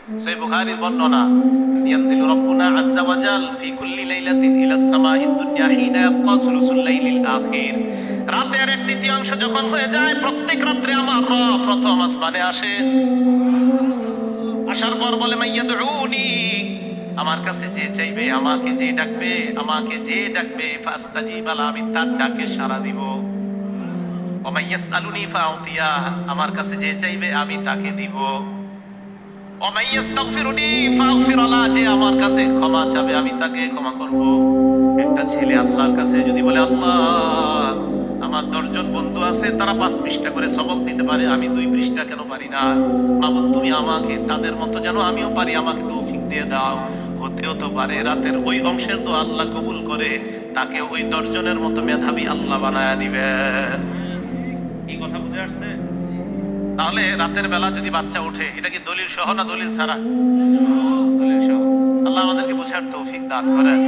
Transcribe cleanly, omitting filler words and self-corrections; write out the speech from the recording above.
সহিহ বুখারীর বর্ণনা, ইয়ানজিলু রাব্বুনা আযজা ওয়া জাল ফি কুল্লি লাইলাতিন ইলাস সামাইদ দুনিয়া হিনা ইয়াবকা সুলুসুল লাইলিল আখির। রাতের এক তৃতীয়াংশ যখন হয়ে যায়, প্রত্যেক রাত্রে আমার রব প্রথম আসমানে আসে। আসার পর বলে, মাইয়াদউনি, আমার কাছে যে চাইবে, আমাকে যে ডাকবে, আমাকে যে ডাকবে, ফাস্তাজিবা লাহু, আমি তার ডাকে সাড়া দিব। ওয়া মাইয়াসআলুনি ফাউতিয়া, আমার কাছে যে চাইবে আমি তাকে দিব। ওয়া মাইয়াস্তাগফিরুনি ফাগফির লাহু, যে আমার কাছে ক্ষমা চাবে আমি তাকে ক্ষমা করব। একটা ছেলে আল্লাহর কাছে যদি বলে, আল্লাহ আমার 10 জন বন্ধু আছে, তারা 5 পৃষ্ঠা করে সবক দিতে পারে, আমি 2 পৃষ্ঠা কেন পারি না? মাবুদ তুমি আমাকে তাদের মতো যেন আমিও পারি, আমাকে তৌফিক দিয়ে দাও। হতেও তো পারে রাতের ওই অংশের তো আল্লাহ কবুল করে তাকে ওই 10 জনের মতো মেধাবী আল্লাহ বানায়া দিবেন। এই কথা বুঝে আসছে? তাহলে রাতের বেলা যদি বাচ্চা ওঠে, এটা কি দলিল সহ না দলিল ছাড়া? দলিল সহ। আল্লাহ আমাদেরকে বুঝার তৌফিক দান করেন।